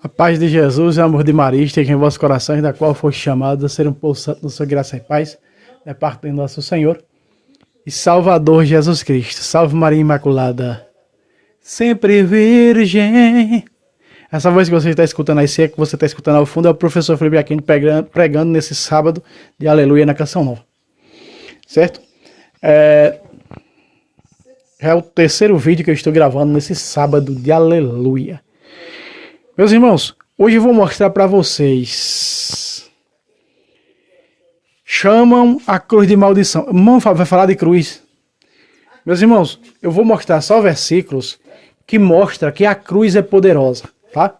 A paz de Jesus e o amor de Maria estejam em vossos corações, da qual foste chamado a ser um povo santo da sua graça e paz, da parte do nosso Senhor e Salvador Jesus Cristo. Salve Maria Imaculada, sempre virgem. Essa voz que você está escutando aí, se é que você está escutando ao fundo, é o professor Felipe Aquino pregando nesse sábado de Aleluia na Canção Nova. Certo? É o terceiro vídeo que eu estou gravando nesse sábado de Aleluia. Meus irmãos, hoje eu vou mostrar para vocês. Chamam a cruz de maldição. Irmão, vai falar de cruz. Meus irmãos, eu vou mostrar só versículos que mostram que a cruz é poderosa, tá?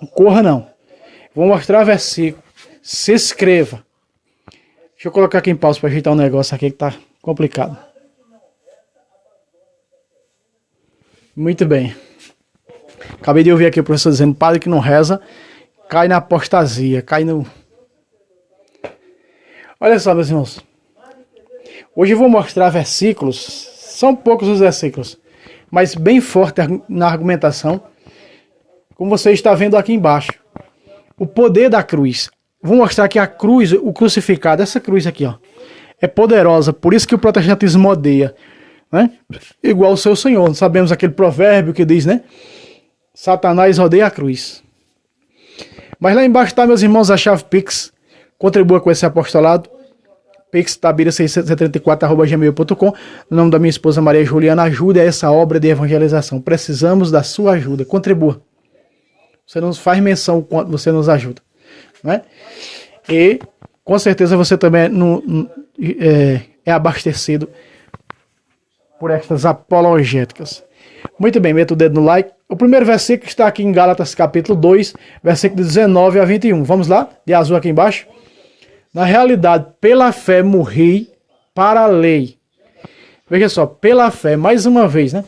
Não corra não. Vou mostrar versículo. Se inscreva. Deixa eu colocar aqui em pausa para ajeitar um negócio aqui que tá complicado. Muito bem. Acabei de ouvir aqui o professor dizendo: padre que não reza, cai na apostasia, cai no... Olha só, meus irmãos. Hoje eu vou mostrar versículos, são poucos os versículos, mas bem forte na argumentação, como você está vendo aqui embaixo. O poder da cruz. Vou mostrar que a cruz, o crucificado, essa cruz aqui, ó, é poderosa, por isso que o protestantismo odeia, né? Igual o seu Senhor. Sabemos aquele provérbio que diz, né? Satanás odeia a cruz. Mas lá embaixo está, meus irmãos, a chave Pix. Contribua com esse apostolado. Pix tabira634@gmail.com. No nome da minha esposa Maria Juliana, ajude a essa obra de evangelização. Precisamos da sua ajuda. Contribua. Você nos faz menção o quanto você nos ajuda, né? E com certeza você também é abastecido por estas apologéticas. Muito bem, meta o dedo no like. O primeiro versículo está aqui em Gálatas capítulo 2, versículo 19 a 21. Vamos lá, de azul aqui embaixo. Na realidade, pela fé morri para a lei. Veja só, pela fé, mais uma vez, né?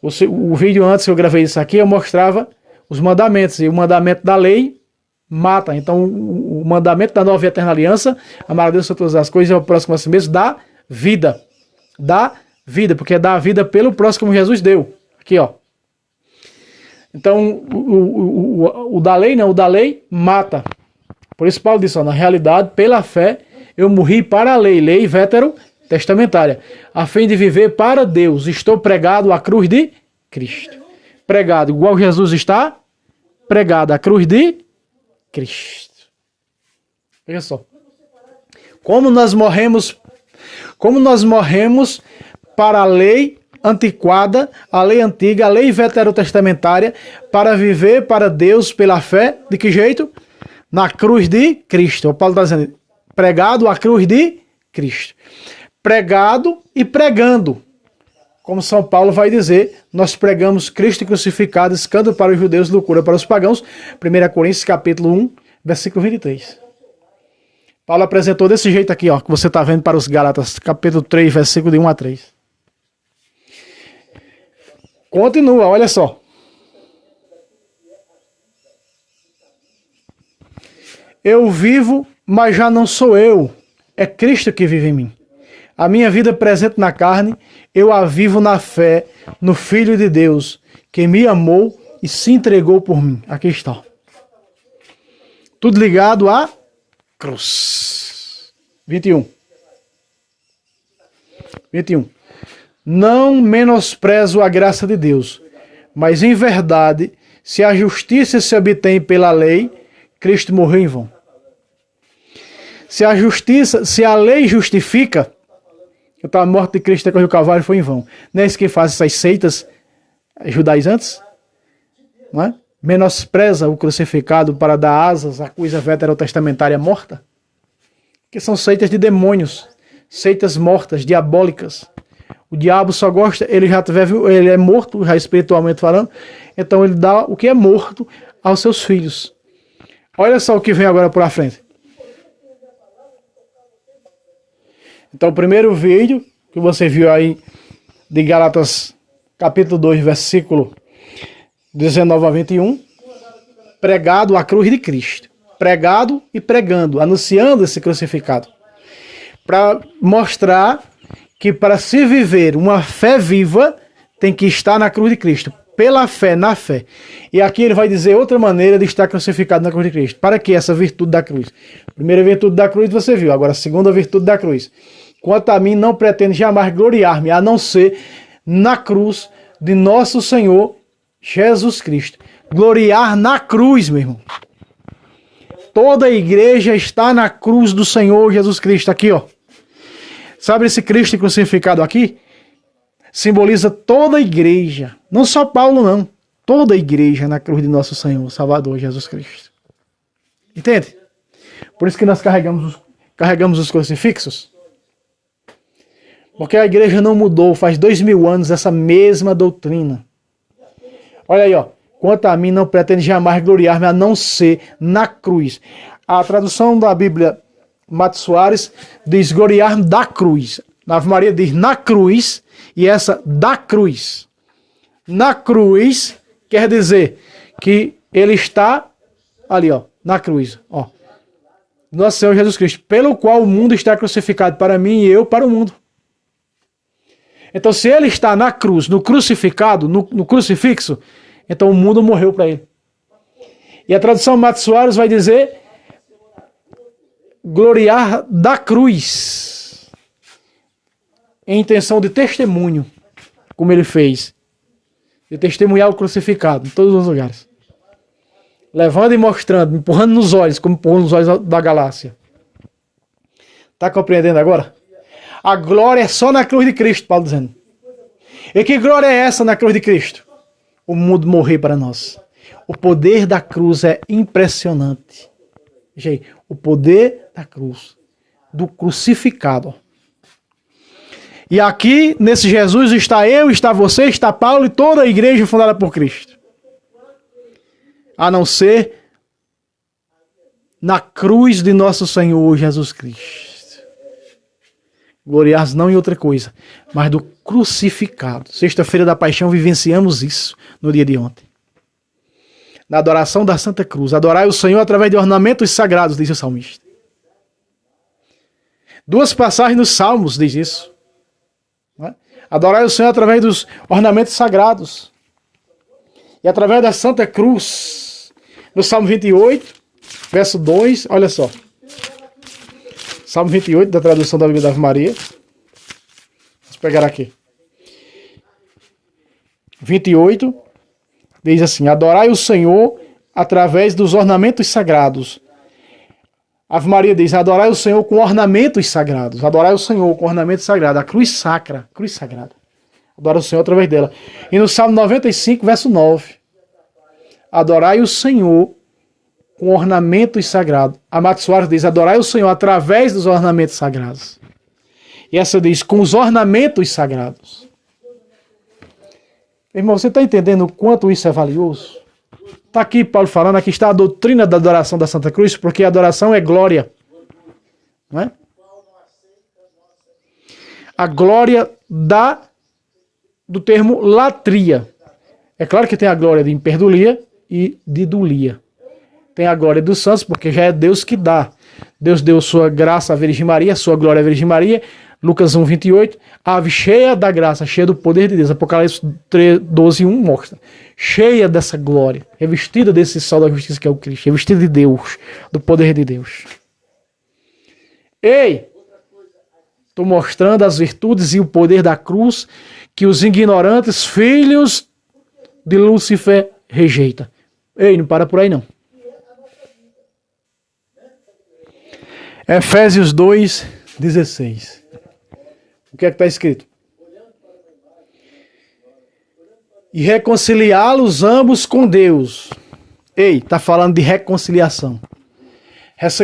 O vídeo antes que eu gravei isso aqui, eu mostrava os mandamentos. E o mandamento da lei mata. Então, o mandamento da nova e eterna aliança, amar a Deus sobre todas as coisas e ao próximo a si mesmo, dá vida. Dá vida, porque é dar a vida pelo próximo como Jesus deu. Aqui, ó. Então, o da lei, não, o da lei mata. Por isso Paulo disse, ó, na realidade, pela fé, eu morri para a lei veterotestamentária, a fim de viver para Deus. Estou pregado à cruz de Cristo. Pregado igual Jesus está, pregado à cruz de Cristo. Veja só. Como nós morremos para a lei antiquada, a lei antiga, a lei veterotestamentária, para viver para Deus pela fé, de que jeito? Na cruz de Cristo. O Paulo está dizendo, pregado à cruz de Cristo. Pregado e pregando. Como São Paulo vai dizer, nós pregamos Cristo crucificado, escândalo para os judeus, loucura para os pagãos. 1 Coríntios capítulo 1, versículo 23. Paulo apresentou desse jeito aqui, ó, que você está vendo para os Gálatas, capítulo 3, versículo de 1 a 3. Continua, olha só. Eu vivo, mas já não sou eu. É Cristo que vive em mim. A minha vida presente na carne, eu a vivo na fé no Filho de Deus, que me amou e se entregou por mim. Aqui está. Tudo ligado à cruz. 21. Não menosprezo a graça de Deus, mas em verdade, se a justiça se obtém pela lei, Cristo morreu em vão. Se a lei justifica, então a morte de Cristo na cruz do Calvário foi em vão. Não é isso que faz essas seitas judaizantes? Não é? Menospreza o crucificado para dar asas à coisa veterotestamentária morta? Que são seitas de demônios, seitas mortas, diabólicas. O diabo só gosta, ele é morto, já espiritualmente falando, então ele dá o que é morto aos seus filhos. Olha só o que vem agora por frente. Então o primeiro vídeo que você viu aí de Gálatas capítulo 2, versículo 19 a 21, pregado à cruz de Cristo. Pregado e pregando, anunciando esse crucificado. Para mostrar que para se viver uma fé viva, tem que estar na cruz de Cristo. pela fé, na fé. E aqui ele vai dizer outra maneira de estar crucificado na cruz de Cristo. Para que essa virtude da cruz? Primeira virtude da cruz você viu, agora a segunda virtude da cruz. Quanto a mim, não pretendo jamais gloriar-me, a não ser na cruz de nosso Senhor Jesus Cristo. Gloriar na cruz, meu irmão. Toda a igreja está na cruz do Senhor Jesus Cristo. Aqui, ó. Sabe esse Cristo crucificado aqui? Simboliza toda a igreja. Não só Paulo, não. Toda a igreja na cruz de nosso Senhor, Salvador Jesus Cristo. Entende? Por isso que nós carregamos os crucifixos. Porque a igreja não mudou. Faz 2000 anos essa mesma doutrina. Olha aí, ó. Quanto a mim, não pretendo jamais gloriar-me, a não ser na cruz. A tradução da Bíblia Matos Soares diz gloriar-me da cruz. A Ave Maria diz na cruz, e essa da cruz. Na cruz quer dizer que ele está ali, ó, na cruz, ó. Nosso Senhor Jesus Cristo, pelo qual o mundo está crucificado para mim e eu para o mundo. Então, se ele está na cruz, no crucificado, no crucifixo, então o mundo morreu para ele. E a tradução Matos Soares vai dizer gloriar da cruz, em intenção de testemunho, como ele fez, de testemunhar o crucificado em todos os lugares, levando e mostrando, empurrando nos olhos, como empurrou nos olhos da galáxia. Está compreendendo agora? A glória é só na cruz de Cristo, Paulo dizendo. E que glória é essa na cruz de Cristo? O mundo morrer para nós. O poder da cruz é impressionante. Gente, o poder da cruz, do crucificado. E aqui, nesse Jesus, está eu, está você, está Paulo e toda a igreja fundada por Cristo. A não ser na cruz de nosso Senhor Jesus Cristo. Gloriar não em outra coisa, mas do crucificado. Sexta-feira da Paixão vivenciamos isso no dia de ontem. Na adoração da Santa Cruz. Adorai o Senhor através de ornamentos sagrados, diz o salmista. Duas passagens nos Salmos diz isso. Adorai o Senhor através dos ornamentos sagrados. E através da Santa Cruz. No Salmo 28, verso 2, olha só. Salmo 28, da tradução da Bíblia da Ave Maria. Vamos pegar aqui. 28, diz assim: adorai o Senhor através dos ornamentos sagrados. Ave Maria diz: adorai o Senhor com ornamentos sagrados. Adorai o Senhor com ornamentos sagrados. A cruz sacra, cruz sagrada. Adorai o Senhor através dela. E no Salmo 95, verso 9. Adorai o Senhor com ornamentos sagrados. A Matos Soares diz: adorai o Senhor através dos ornamentos sagrados. E essa diz: com os ornamentos sagrados. Irmão, você está entendendo o quanto isso é valioso? Está aqui Paulo falando, aqui está a doutrina da adoração da Santa Cruz, porque a adoração é glória. Não é? A glória do termo latria. É claro que tem a glória de imperdulia e de dulia. Tem a glória dos santos, porque já é Deus que dá. Deus deu sua graça à Virgem Maria, sua glória à Virgem Maria. Lucas 1, 28. Ave cheia da graça, cheia do poder de Deus. Apocalipse 12, 1 mostra. Cheia dessa glória, revestida desse sol da justiça que é o Cristo. Revestida de Deus, do poder de Deus. Ei! Estou mostrando as virtudes e o poder da cruz que os ignorantes filhos de Lúcifer rejeitam. Ei, não para por aí não. Efésios 2, 16. O que é que está escrito? E reconciliá-los ambos com Deus. Ei, está falando de reconciliação.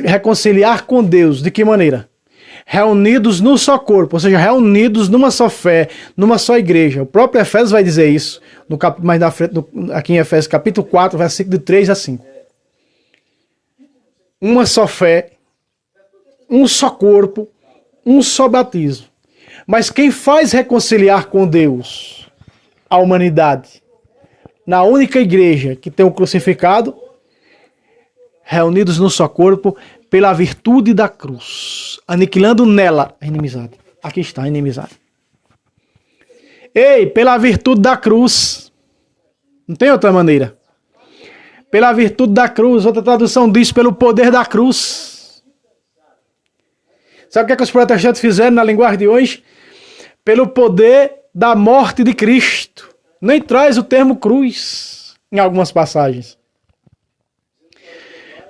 Reconciliar com Deus, de que maneira? Reunidos num só corpo, ou seja, reunidos numa só fé, numa só igreja. O próprio Efésios vai dizer isso, mais na frente, aqui em Efésios capítulo 4, versículo de 3 a 5. Uma só fé, um só corpo, um só batismo. Mas quem faz reconciliar com Deus a humanidade? Na única igreja que tem o crucificado, reunidos num só corpo, pela virtude da cruz, aniquilando nela a inimizade. Aqui está a inimizade. Ei, pela virtude da cruz. Não tem outra maneira. Pela virtude da cruz. Outra tradução diz pelo poder da cruz. Sabe o que é que os protestantes fizeram na linguagem de hoje? Pelo poder da morte de Cristo. Nem traz o termo cruz em algumas passagens.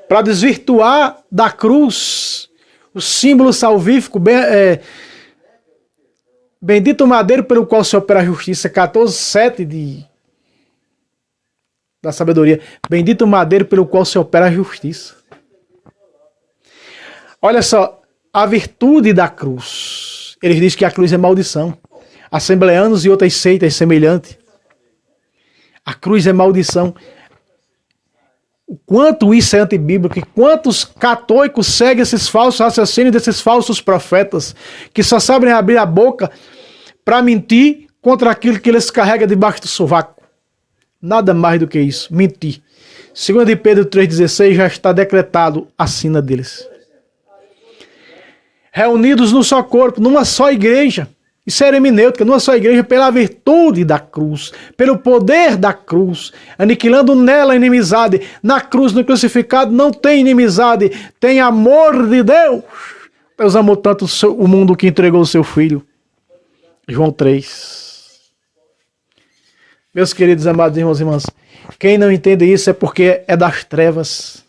Para desvirtuar da cruz o símbolo salvífico, bendito o madeiro pelo qual se opera a justiça, 14:7 da sabedoria. Bendito o madeiro pelo qual se opera a justiça. Olha só, a virtude da cruz. Eles dizem que a cruz é maldição. Assembleanos e outras seitas semelhantes. A cruz é maldição. O quanto isso é antibíblico, e quantos católicos seguem esses falsos raciocínios desses falsos profetas, que só sabem abrir a boca para mentir contra aquilo que eles carregam debaixo do sovaco. Nada mais do que isso, mentir. 2 de Pedro 3,16 já está decretado a sina deles. Reunidos num só corpo, numa só igreja. Isso é hermenêutica, numa só igreja, pela virtude da cruz, pelo poder da cruz, aniquilando nela a inimizade. Na cruz, no crucificado, não tem inimizade, tem amor de Deus. Deus amou tanto o mundo que entregou o seu Filho. João 3. Meus queridos amados irmãos e irmãs, quem não entende isso é porque é das trevas.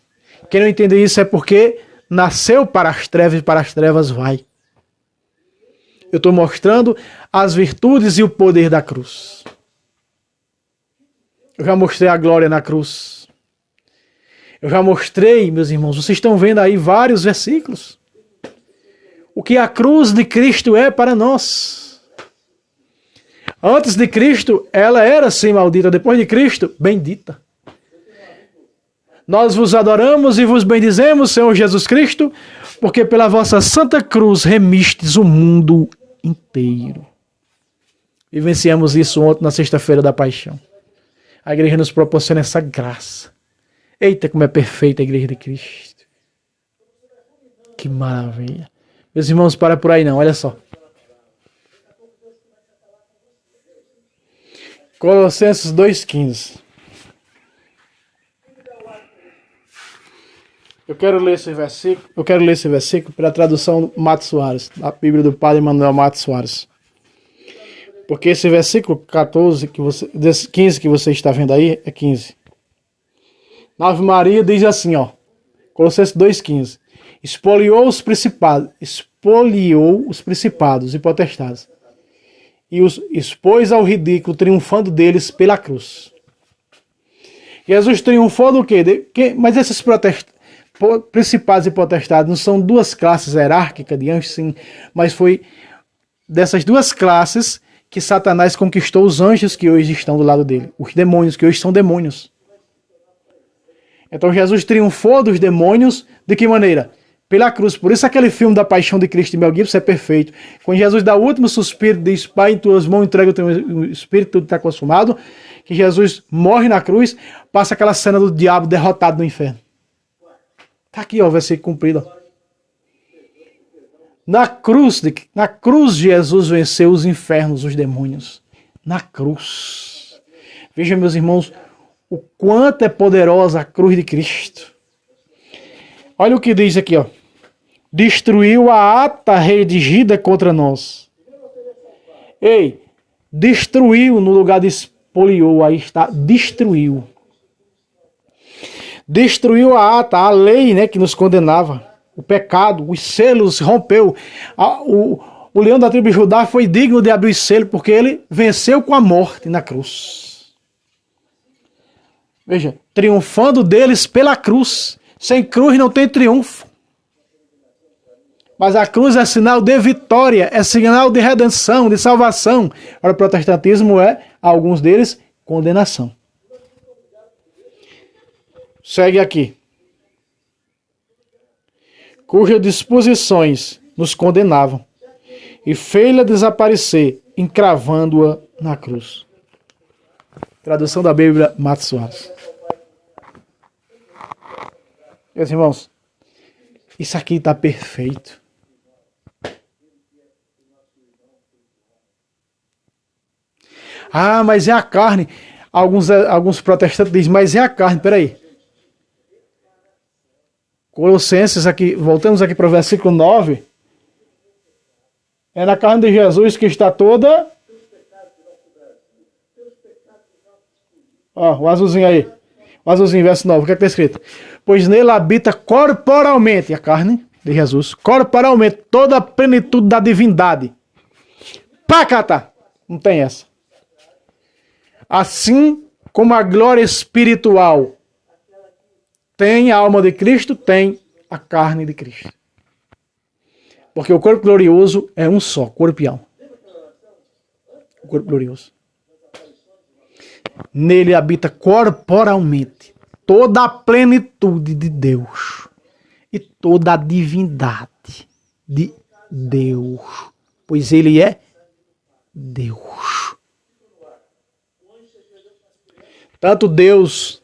Quem não entende isso é porque nasceu para as trevas e para as trevas vai. Eu estou mostrando as virtudes e o poder da cruz. Eu já mostrei a glória na cruz. Eu já mostrei, meus irmãos, vocês estão vendo aí vários versículos. O que a cruz de Cristo é para nós. Antes de Cristo, ela era sim maldita. Depois de Cristo, bendita. Nós vos adoramos e vos bendizemos, Senhor Jesus Cristo, porque pela vossa santa cruz remistes o mundo inteiro. Vivenciamos isso ontem na sexta-feira da paixão. A igreja nos proporciona essa graça. Eita, como é perfeita a igreja de Cristo. Que maravilha. Meus irmãos, para por aí não, olha só. Colossenses 2,15. Eu quero ler esse versículo pela tradução do Matos Soares, da Bíblia do Padre Manuel Matos Soares. Porque esse versículo 15 que você está vendo aí, é 15. Na Ave Maria diz assim, ó, Colossenses 2,15. Espoliou os principados e potestades, e os expôs ao ridículo, triunfando deles pela cruz. Jesus triunfou do quê? Mas esses principados e potestades não são duas classes hierárquicas de anjos, sim, mas foi dessas duas classes que Satanás conquistou os anjos que hoje estão do lado dele, os demônios que hoje são demônios. Então Jesus triunfou dos demônios de que maneira? Pela cruz. Por isso aquele filme da Paixão de Cristo de Mel Gibson é perfeito. Quando Jesus dá o último suspiro, diz, Pai, em tuas mãos entrega o teu espírito, tudo está consumado, que Jesus morre na cruz, passa aquela cena do diabo derrotado no inferno. Está aqui, ó, o versículo cumprido. Ó. Na cruz Jesus venceu os infernos, os demônios. Na cruz. Veja, meus irmãos, o quanto é poderosa a cruz de Cristo. Olha o que diz aqui, ó. Destruiu a ata redigida contra nós. Ei, destruiu no lugar de espoliou, aí está, destruiu. Destruiu a ata, a lei, né, que nos condenava. O pecado, os selos rompeu. O leão da tribo de Judá foi digno de abrir o selo porque ele venceu com a morte na cruz. Veja, triunfando deles pela cruz. Sem cruz não tem triunfo. Mas a cruz é sinal de vitória, é sinal de redenção, de salvação. Ora, o protestantismo é, alguns deles, condenação. Segue aqui. Cujas disposições nos condenavam e fez-la desaparecer, encravando-a na cruz. Tradução da Bíblia, Matos Soares. Meus irmãos, isso aqui está perfeito. Ah, mas é a carne. Alguns protestantes dizem, mas é a carne, peraí. Colossenses aqui, voltamos aqui para o versículo 9. É na carne de Jesus que está toda... Ó, o azulzinho aí. O azulzinho, verso 9. O que é que está escrito? Pois nele habita corporalmente, a carne de Jesus, corporalmente, toda a plenitude da divindade. Pacata! Não tem essa. Assim como a glória espiritual tem a alma de Cristo, tem a carne de Cristo. Porque o corpo glorioso é um só, corpo e alma. O corpo glorioso. Nele habita corporalmente toda a plenitude de Deus e toda a divindade de Deus, pois ele é Deus. Tanto Deus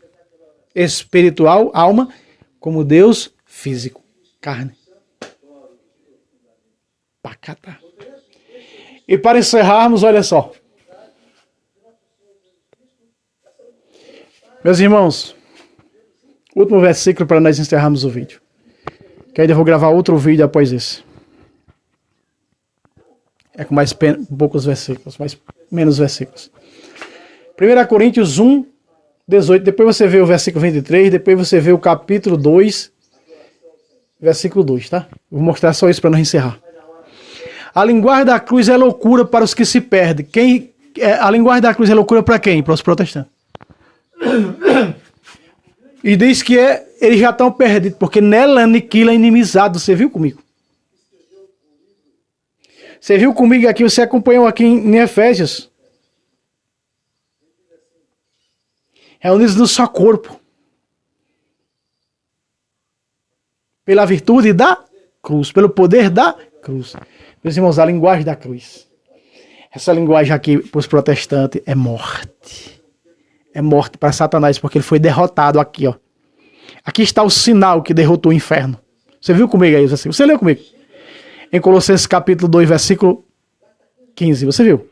espiritual, alma, como Deus físico, carne. Pacata. E para encerrarmos, olha só. Meus irmãos, último versículo para nós encerrarmos o vídeo. Que ainda vou gravar outro vídeo após esse. É com poucos versículos, menos versículos. 1 Coríntios 1, 18. Depois você vê o versículo 23, depois você vê o capítulo 2, versículo 2, tá? Vou mostrar só isso para nós encerrar. A linguagem da cruz é loucura para os que se perdem. A linguagem da cruz é loucura para quem? Para os protestantes. E diz que eles já estão perdidos, porque nela aniquila a inimizade. Você viu comigo? Você viu comigo aqui, você acompanhou aqui em Efésios. Reunidos no só corpo. Pela virtude da cruz, pelo poder da cruz. Meus irmãos, a linguagem da cruz. Essa linguagem aqui para os protestantes é morte. É morte para Satanás, porque ele foi derrotado aqui, ó. Aqui está o sinal que derrotou o inferno. Você viu comigo aí? Você leu comigo? Em Colossenses capítulo 2, versículo 15. Você viu?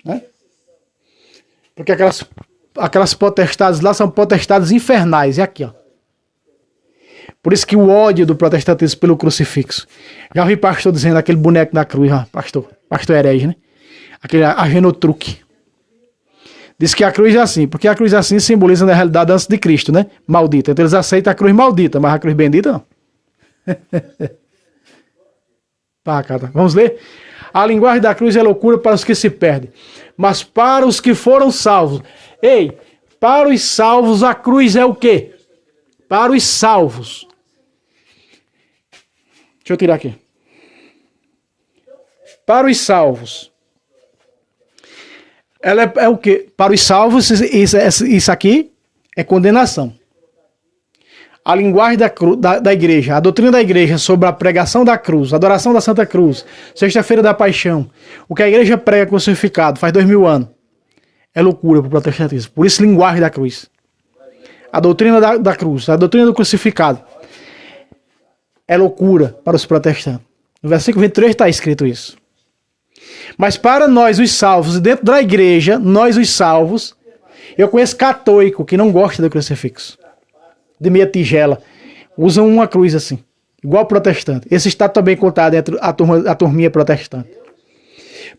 Né? Porque aquelas potestades lá são potestades infernais. É aqui, ó. Por isso que o ódio do protestantismo pelo crucifixo. Já vi pastor dizendo aquele boneco da cruz, ó, pastor herege, né? Aquele agenotruque. Diz que a cruz é assim, porque a cruz assim simboliza na realidade antes de Cristo, né? Maldita. Então eles aceitam a cruz maldita, mas a cruz bendita não. Pá, cara. Vamos ler? A linguagem da cruz é loucura para os que se perdem, mas para os que foram salvos. Ei, para os salvos a cruz é o quê? Para os salvos. Deixa eu tirar aqui. Para os salvos. Ela é o quê? Para os salvos, isso aqui é condenação. A linguagem da igreja, a doutrina da igreja sobre a pregação da cruz, a adoração da Santa Cruz, Sexta-feira da Paixão, o que a igreja prega crucificado faz 2000 anos, é loucura para o protestantismo. Por isso, linguagem da cruz. A doutrina da cruz, a doutrina do crucificado, é loucura para os protestantes. No versículo 23 está escrito isso. Mas para nós, os salvos, dentro da igreja, nós, os salvos, eu conheço católico que não gosta do crucifixo, de meia tigela, usam uma cruz assim, igual protestante. Esse está também contado entre a turminha protestante.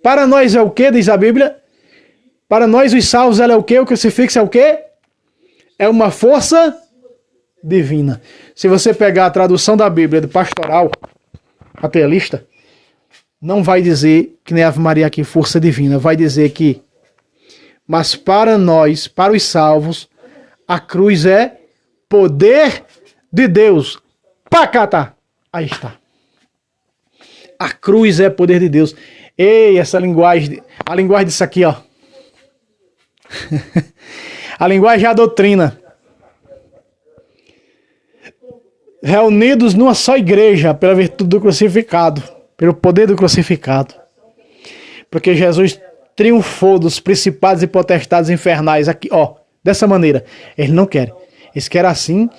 Para nós é o que, diz a Bíblia? Para nós, os salvos, ela é o que? O crucifixo é o que? É uma força divina. Se você pegar a tradução da Bíblia do pastoral, materialista, não vai dizer que nem Ave Maria aqui, força divina. Vai dizer que, mas para nós, para os salvos, a cruz é poder de Deus. Pacata! Aí está. A cruz é poder de Deus. Ei, essa linguagem, a linguagem disso aqui, ó. A linguagem é a doutrina. Reunidos numa só igreja, pela virtude do crucificado. Pelo poder do crucificado. Porque Jesus triunfou dos principados e potestades infernais aqui, ó, dessa maneira. Eles não querem. Eles querem assim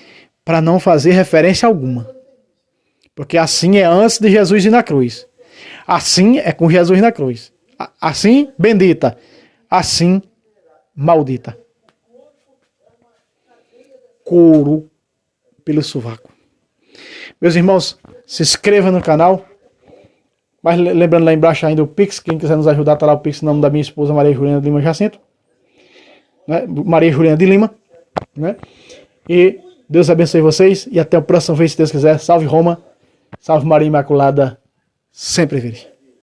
para não fazer referência alguma. Porque assim é antes de Jesus ir na cruz. Assim é com Jesus na cruz. Assim, bendita. Assim, maldita. Couro pelo sovaco. Meus irmãos, se inscreva no canal. Mas lembrando lá embaixo ainda o Pix, quem quiser nos ajudar, tá lá o Pix no nome da minha esposa Maria Juliana de Lima Jacinto, né? Maria Juliana de Lima, né? E Deus abençoe vocês e até o próximo vídeo, se Deus quiser. Salve Roma, salve Maria Imaculada, sempre virgem.